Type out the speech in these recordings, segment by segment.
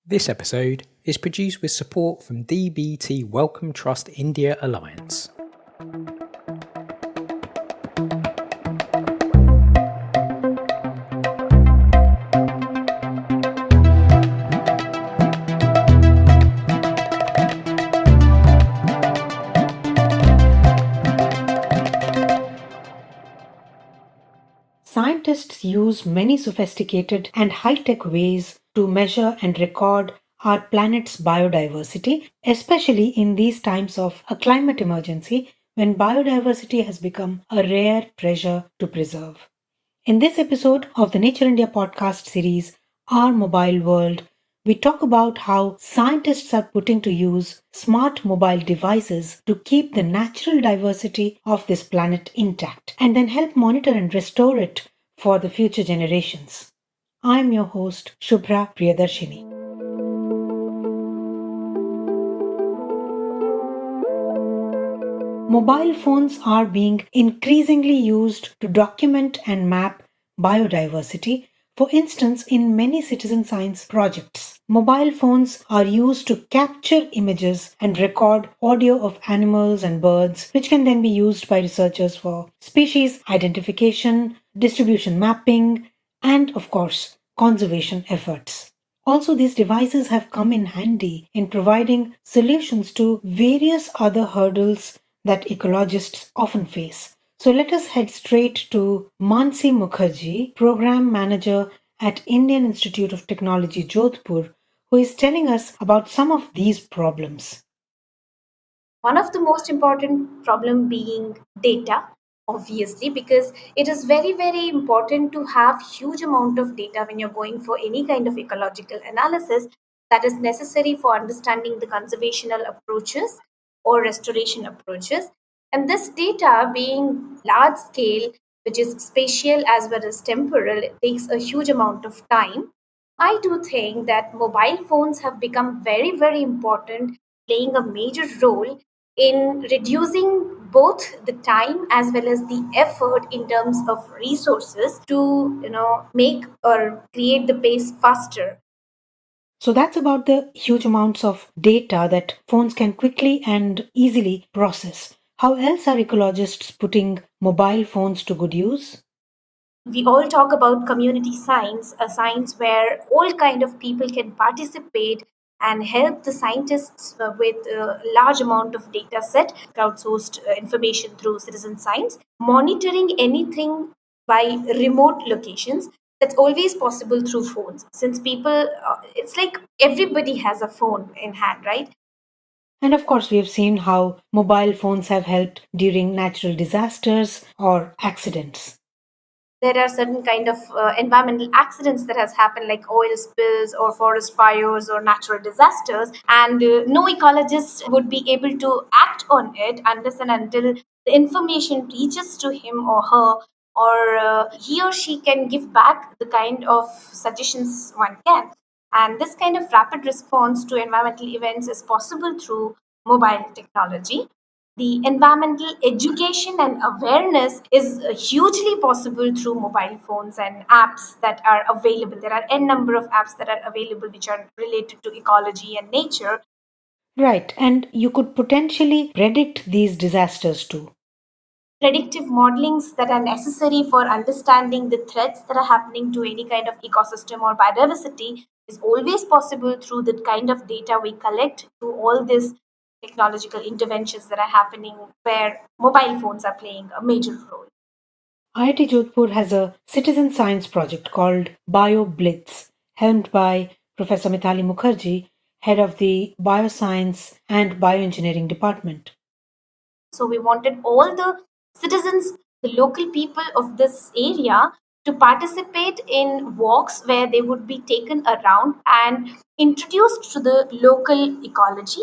This episode is produced with support from DBT Wellcome Trust India Alliance. Scientists use many sophisticated and high-tech ways to measure and record our planet's biodiversity, especially in these times of a climate emergency when biodiversity has become a rare treasure to preserve. In this episode of the Nature India podcast series, Our Mobile World, we talk about how scientists are putting to use smart mobile devices to keep the natural diversity of this planet intact and then help monitor and restore it for the future generations. I'm your host, Shubhra Priyadarshini. Mobile phones are being increasingly used to document and map biodiversity. For instance, in many citizen science projects, mobile phones are used to capture images and record audio of animals and birds, which can then be used by researchers for species identification, distribution mapping, and of course, conservation efforts. Also, these devices have come in handy in providing solutions to various other hurdles that ecologists often face. So let us head straight to Mansi Mukherjee, Program Manager at Indian Institute of Technology, Jodhpur, who is telling us about some of these problems. One of the most important problem being data, obviously, because it is very, very important to have huge amount of data when you're going for any kind of ecological analysis that is necessary for understanding the conservational approaches or restoration approaches. And this data being large scale, which is spatial as well as temporal, it takes a huge amount of time. I do think that mobile phones have become very, very important, playing a major role in reducing both the time as well as the effort in terms of resources to make or create the pace faster. So that's about the huge amounts of data that phones can quickly and easily process. How else are ecologists putting mobile phones to good use? We all talk about community science, a science where all kind of people can participate and help the scientists with a large amount of data set, crowdsourced information through citizen science, monitoring anything by remote locations. That's always possible through phones since people, it's like everybody has a phone in hand, right? And of course, we have seen how mobile phones have helped during natural disasters or accidents. There are certain kind of environmental accidents that has happened like oil spills or forest fires or natural disasters, and no ecologist would be able to act on it unless and until the information reaches to him or her, or he or she can give back the kind of suggestions one can. And this kind of rapid response to environmental events is possible through mobile technology. The environmental education and awareness is hugely possible through mobile phones and apps that are available. There are n number of apps that are available which are related to ecology and nature. Right, and you could potentially predict these disasters too. Predictive modelings that are necessary for understanding the threats that are happening to any kind of ecosystem or biodiversity is always possible through the kind of data we collect through all these technological interventions that are happening where mobile phones are playing a major role. IIT Jodhpur has a citizen science project called BioBlitz, helmed by Professor Mithali Mukherjee, head of the Bioscience and Bioengineering Department. So we wanted all the citizens, the local people of this area, to participate in walks where they would be taken around and introduced to the local ecology,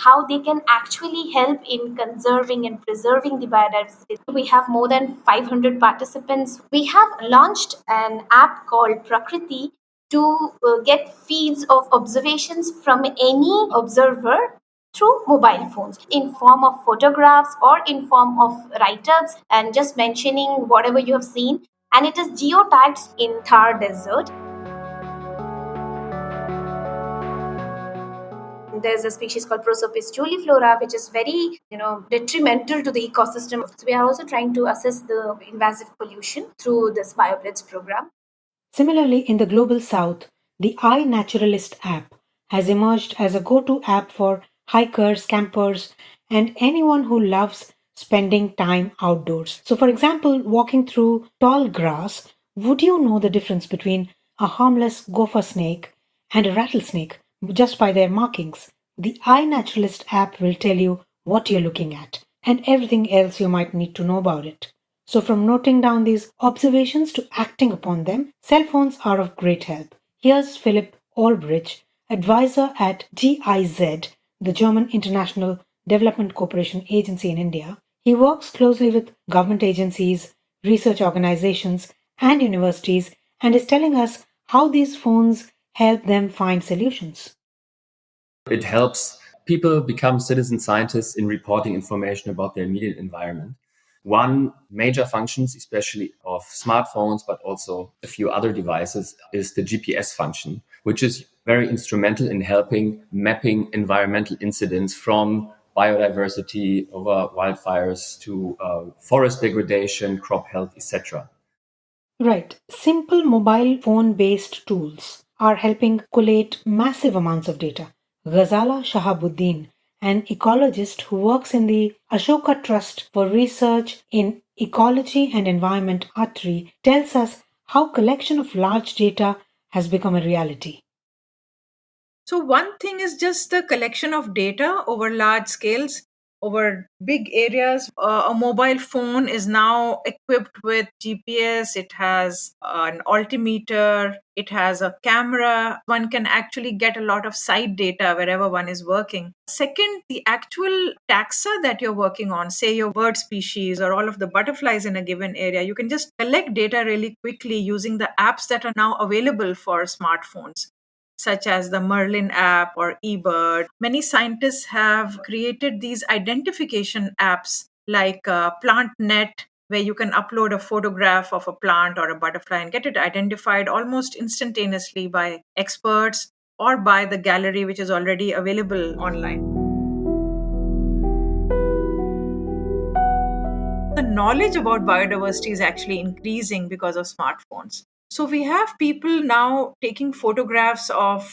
how they can actually help in conserving and preserving the biodiversity. We have more than 500 participants. We have launched an app called Prakriti to get feeds of observations from any observer through mobile phones in form of photographs or in form of write-ups and just mentioning whatever you have seen, and it is geotagged in Thar desert. There's a species called Prosopis juliflora, which is very, detrimental to the ecosystem. So we are also trying to assess the invasive pollution through this BioBlitz program. Similarly, in the global south, the iNaturalist app has emerged as a go to app for hikers, campers, and anyone who loves spending time outdoors. So, for example, walking through tall grass, would you know the difference between a harmless gopher snake and a rattlesnake just by their markings? The iNaturalist app will tell you what you're looking at and everything else you might need to know about it. So, from noting down these observations to acting upon them, cell phones are of great help. Here's Philip Albrecht, advisor at GIZ, the German International Development Cooperation Agency in India. He works closely with government agencies, research organizations, and universities and is telling us how these phones help them find solutions. It helps people become citizen scientists in reporting information about their immediate environment. One major functions, especially of smartphones, but also a few other devices, is the GPS function, which is very instrumental in helping mapping environmental incidents from biodiversity over wildfires to forest degradation, crop health, etc. Right. Simple mobile phone based tools are helping collate massive amounts of data. Ghazala Shahabuddin, an ecologist who works in the Ashoka Trust for Research in Ecology and Environment (ATRI, tells us how collection of large data has become a reality. So, one thing is just the collection of data over large scales, over big areas. A mobile phone is now equipped with GPS, it has an altimeter, it has a camera. One can actually get a lot of site data wherever one is working. Second, the actual taxa that you're working on, say your bird species or all of the butterflies in a given area, you can just collect data really quickly using the apps that are now available for smartphones, such as the Merlin app or eBird. Many scientists have created these identification apps like PlantNet, where you can upload a photograph of a plant or a butterfly and get it identified almost instantaneously by experts or by the gallery, which is already available online. The knowledge about biodiversity is actually increasing because of smartphones. So we have people now taking photographs of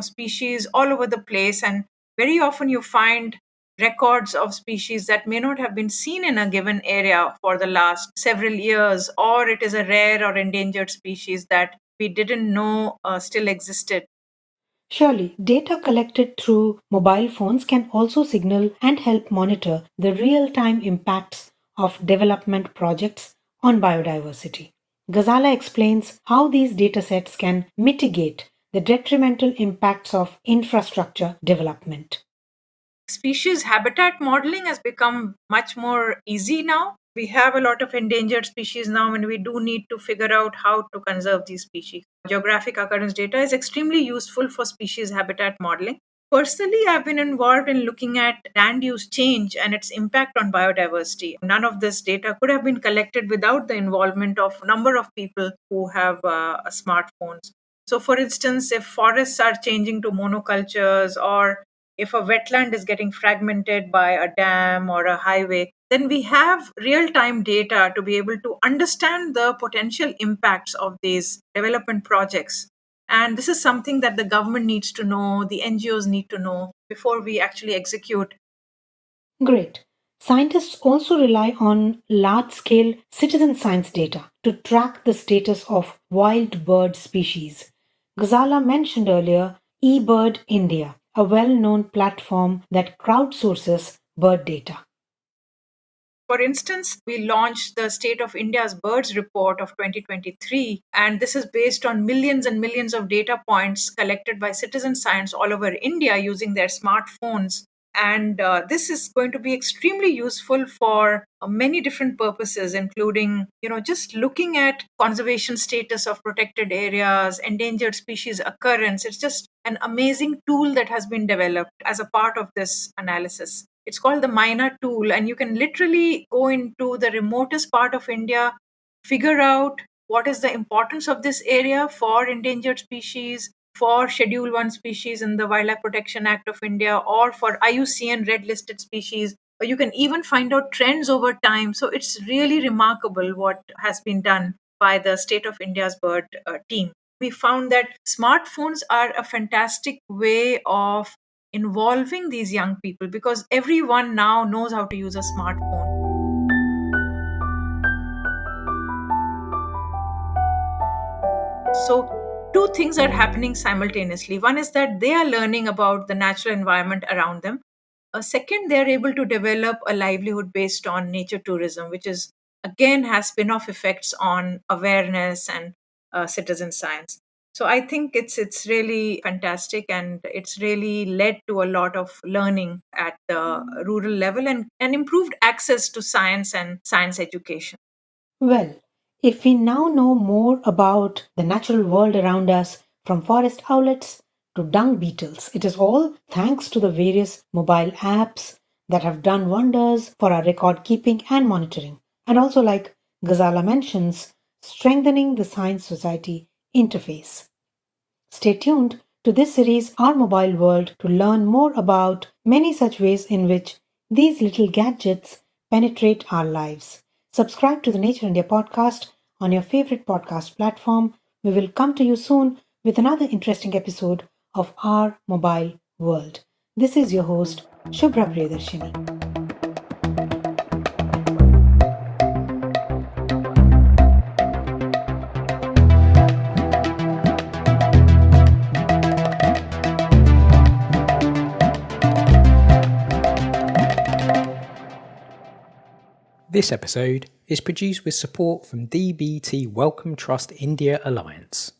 species all over the place, and very often you find records of species that may not have been seen in a given area for the last several years, or it is a rare or endangered species that we didn't know still existed. Surely, data collected through mobile phones can also signal and help monitor the real time impacts of development projects on biodiversity. Ghazala explains how these datasets can mitigate the detrimental impacts of infrastructure development. Species habitat modeling has become much more easy now. We have a lot of endangered species now, and we do need to figure out how to conserve these species. Geographic occurrence data is extremely useful for species habitat modeling. Personally, I've been involved in looking at land use change and its impact on biodiversity. None of this data could have been collected without the involvement of a number of people who have smartphones. So, for instance, if forests are changing to monocultures, or if a wetland is getting fragmented by a dam or a highway, then we have real time data to be able to understand the potential impacts of these development projects. And this is something that the government needs to know, the NGOs need to know before we actually execute. Great. Scientists also rely on large scale citizen science data to track the status of wild bird species. Ghazala mentioned earlier eBird India, a well known platform that crowdsources bird data. For instance, we launched the State of India's Birds Report of 2023, and this is based on millions and millions of data points collected by citizen science all over India using their smartphones. And this is going to be extremely useful for many different purposes, including, just looking at conservation status of protected areas, endangered species occurrence. It's just an amazing tool that has been developed as a part of this analysis. It's called the Mina tool, and you can literally go into the remotest part of India, figure out what is the importance of this area for endangered species, for Schedule 1 species in the Wildlife Protection Act of India or for IUCN red listed species. Or you can even find out trends over time. So it's really remarkable what has been done by the State of India's bird team. We found that smartphones are a fantastic way of involving these young people because everyone now knows how to use a smartphone. So, two things are happening simultaneously. One is that they are learning about the natural environment around them. Second, they are able to develop a livelihood based on nature tourism, which is again has spin-off effects on awareness and citizen science. So I think it's really fantastic, and it's really led to a lot of learning at the rural level and improved access to science and science education. Well, if we now know more about the natural world around us, from forest owlets to dung beetles, it is all thanks to the various mobile apps that have done wonders for our record keeping and monitoring. And also, like Ghazala mentions, strengthening the science society interface. Stay tuned to this series, Our Mobile World, to learn more about many such ways in which these little gadgets penetrate our lives. Subscribe to the Nature India podcast on your favorite podcast platform. We will come to you soon with another interesting episode of Our Mobile World. This is your host, Shubhra Priyadarshini. This episode is produced with support from DBT Wellcome Trust India Alliance.